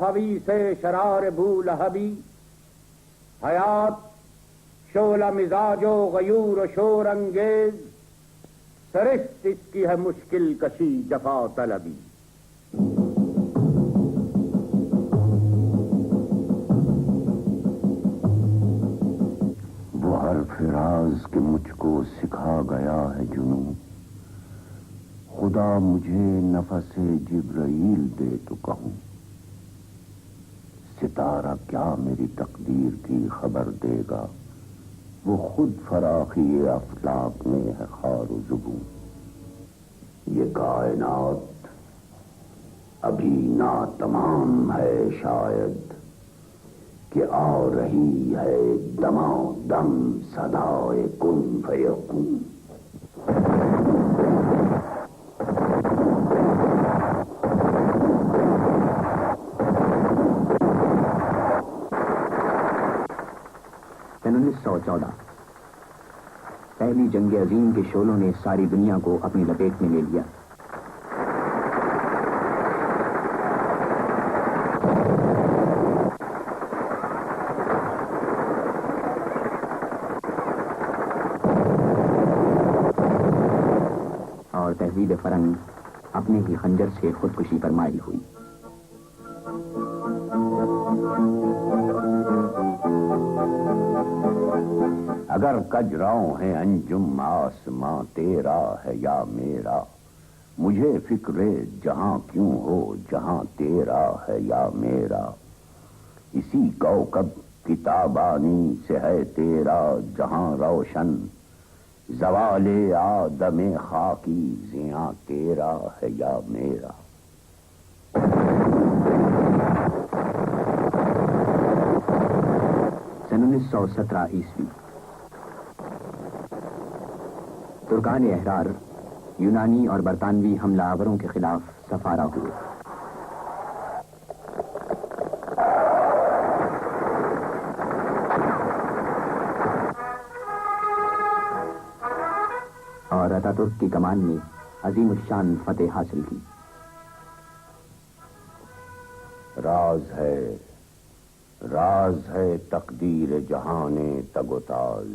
حوی سے شرار بو لہبی، حیات شعلہ مزاج و غیور و شور انگیز، سرشت اس کی ہے مشکل کشی جفا طلبی۔ وہ حرف راز کہ مجھ کو سکھا گیا ہے جنوں، خدا مجھے نفس جبرائیل دے تو کہوں۔ ستارہ کیا میری تقدیر کی خبر دے گا، وہ خود فراخی افلاک میں ہے خار و زبوں۔ یہ کائنات ابھی ناتمام ہے شاید، کہ آ رہی ہے دما دم صدائے کن فیکون۔ سن 1914 پہلی جنگ عظیم کے شعلوں نے ساری دنیا کو اپنی لپیٹ میں لے لیا۔ اور تہذیب فرنگ اپنے ہی خنجر سے خودکشی پر مائل ہوئی۔ اگر کجراؤں ہے انجم آسماں تیرا ہے یا میرا، مجھے فکر جہاں کیوں ہو جہاں تیرا ہے یا میرا۔ اسی کوكب کتابانی سے ہے تیرا جہاں روشن، زوال آدم خاکی زیاں تیرا ہے یا میرا۔ سن 1917 عیسوی ترکان احرار یونانی اور برطانوی حملہ آوروں کے خلاف سفارہ ہوئے۔ اور اتاتورک کی کمان میں عظیم الشان فتح حاصل کی۔ راز ہے تقدیر جہان تگ و تاز،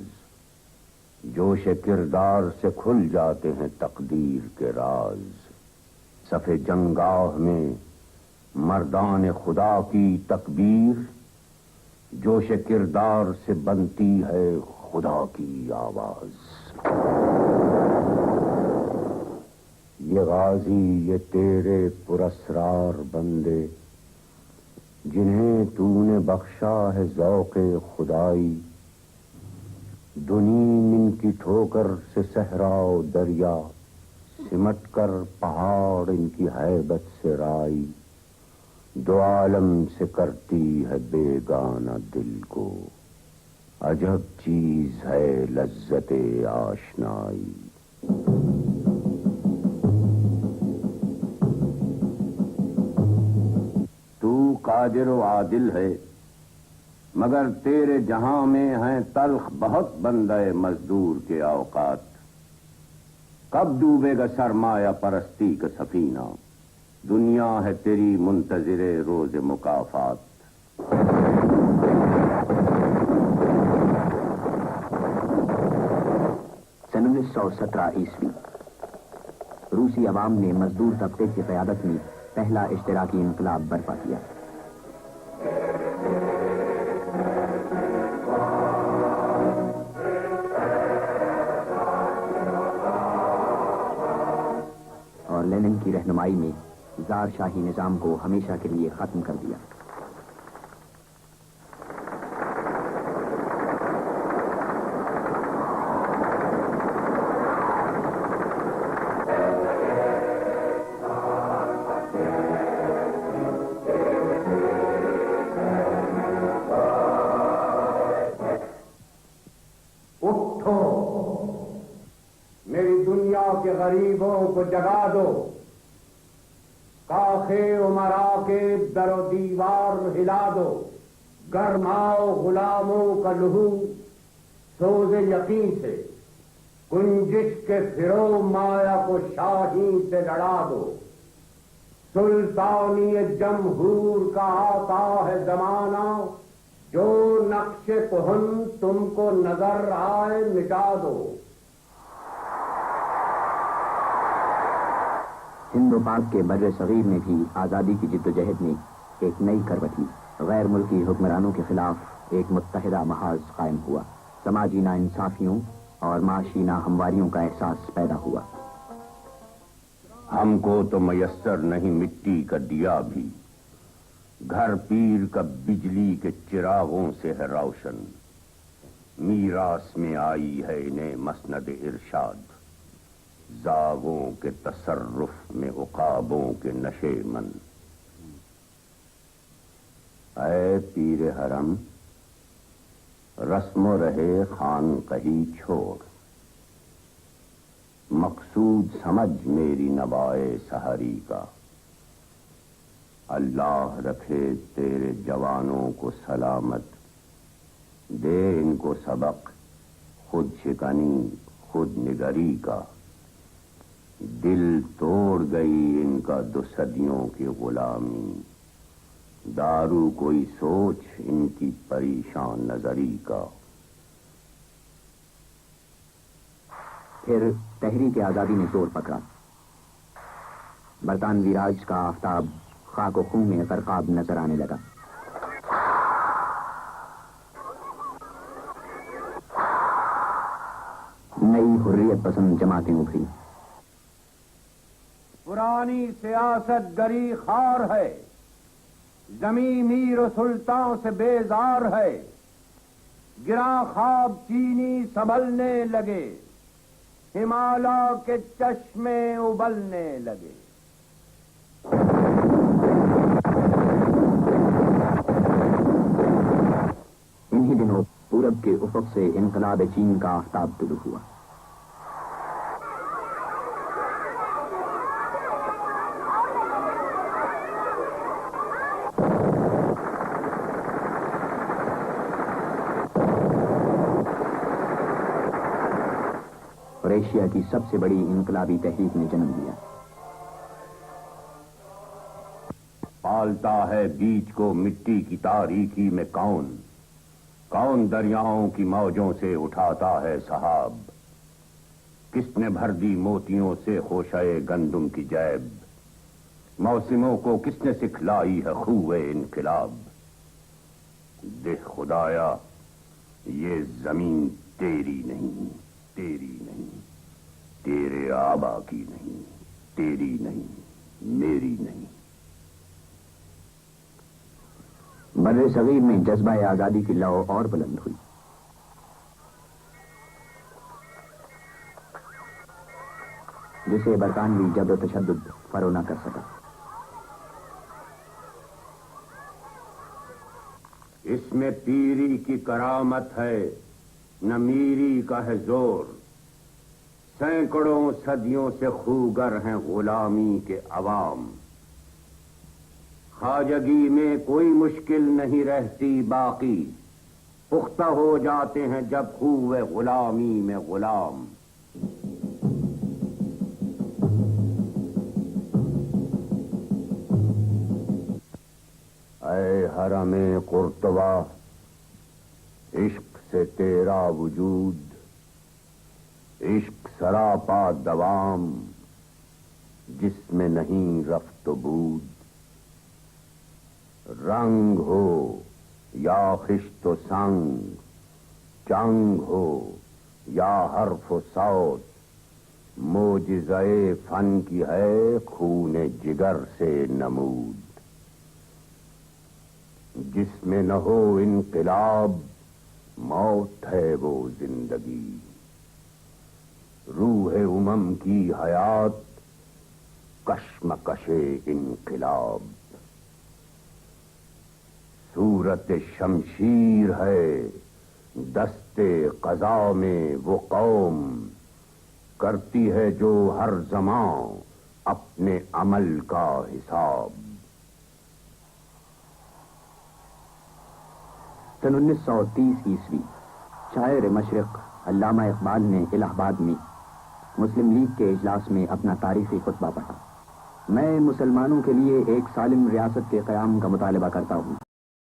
جوش کردار سے کھل جاتے ہیں تقدیر کے راز۔ صف جنگاہ میں مردان خدا کی تکبیر، جوش کردار سے بنتی ہے خدا کی آواز۔ یہ غازی یہ تیرے پراسرار بندے، جنہیں تو نے بخشا ہے ذوق خدائی، دنیم ان کی ٹھوکر سے صحرا و دریا، سمٹ کر پہاڑ ان کی ہیبت سے رائی۔ دو عالم سے کرتی ہے بیگانہ دل کو، عجب چیز ہے لذت آشنائی۔ تو قادر و عادل ہے، مگر تیرے جہاں میں ہیں تلخ بہت بندہ مزدور کے اوقات۔ کب ڈوبے گا سرمایہ پرستی کا سفینہ، دنیا ہے تیری منتظر روز مکافات۔ سن 1917 عیسوی روسی عوام نے مزدور طبقے کی قیادت میں پہلا اشتراکی انقلاب برپا کیا۔ اور لینن کی رہنمائی میں زار شاہی نظام کو ہمیشہ کے لیے ختم کر دیا۔ میری دنیا کے غریبوں کو جگا دو، کاخے امرا کے در و دیوار ہلا دو، گرماؤ غلاموں کا لہو سوز یقین سے، گنجش کے پھرو مایا کو شاہین سے لڑا دو۔ سلطانی جمہور کا آتا ہے زمانہ، جو نقش کہن تم کو نظر آئے مٹا دو۔ ہند و پاک کے بر صغیر میں بھی آزادی کی جد و جہد میں ایک نئی کروٹ لی۔ غیر ملکی حکمرانوں کے خلاف ایک متحدہ محاذ قائم ہوا۔ سماجی ناانصافیوں اور معاشی ناہمواریوں کا احساس پیدا ہوا۔ ہم کو تو میسر نہیں مٹی کا دیا بھی، گھر پیر کا بجلی کے چراغوں سے ہے روشن۔ میراث میں آئی ہے انہیں مسند ارشاد، زاغوں کے تصرف میں عقابوں کے نشے من۔ اے پیر حرم، رسم و رہے خان کہی چھوڑ، مقصود سمجھ میری نوائے سحری کا۔ اللہ رکھے تیرے جوانوں کو سلامت، دے ان کو سبق خود شکنی خود نگری کا۔ دل توڑ گئی ان کا 2 صدیوں کی غلامی، دارو کوئی سوچ ان کی پریشان نظری کا۔ پھر تحریک آزادی نے زور پکڑا۔ برطانوی راج کا آفتاب خاک و خون میں غرقاب نظر آنے لگا۔ نئی حریت پسند جماعتیں ابھری۔ پرانی سیاست گری خار ہے، زمین میر و سلطان سے بیزار ہے۔ گراں خواب چینی سنبھلنے لگے، ہمالا کے چشمے ابلنے لگے۔ انہی دنوں پورب کے افق سے انقلاب چین کا آفتاب طلوع ہوا۔ اور ایشیا کی سب سے بڑی انقلابی تحریک نے جنم لیا۔ پالتا ہے بیج کو مٹی کی تاریکی میں کون، کون دریاؤں کی موجوں سے اٹھاتا ہے سحاب، کس نے بھر دی موتیوں سے خوشے گندم کی جیب، موسموں کو کس نے سکھلائی ہے خوئے انقلاب۔ دے خدایا یہ زمین تیری نہیں، تیری نہیں، تیرے آبا کی نہیں، تیری نہیں، میری نہیں۔ بر صغیر میں جذبہ آزادی کی لو اور بلند ہوئی۔ جسے برطانوی جبر و تشدد فرو نہ کر سکا۔ اس میں پیری کی کرامت ہے، نہ میری کا ہے زور۔ سینکڑوں صدیوں سے خوگر ہیں غلامی کے عوام، خواجگی میں کوئی مشکل نہیں رہتی باقی، پختہ ہو جاتے ہیں جب خوئے غلامی میں غلام۔ اے حرم قرطبہ، عشق سے تیرا وجود، عشق سراپا دوام، جس میں نہیں رفت و بود۔ رنگ ہو یا خشت و سنگ، جنگ ہو یا حرف و صوت، معجزہ فن کی ہے خون جگر سے نمود۔ جس میں نہ ہو انقلاب، موت ہے وہ زندگی۔ روح امم کی حیات، کشمکش انقلاب۔ صورت شمشیر ہے دست قضا میں وہ قوم، کرتی ہے جو ہر زمان اپنے عمل کا حساب۔ سن 1930 عیسوی شاعر مشرق علامہ اقبال نے الہ آباد میں مسلم لیگ کے اجلاس میں اپنا تاریخی خطبہ پڑھا۔ میں مسلمانوں کے لیے ایک سالم ریاست کے قیام کا مطالبہ کرتا ہوں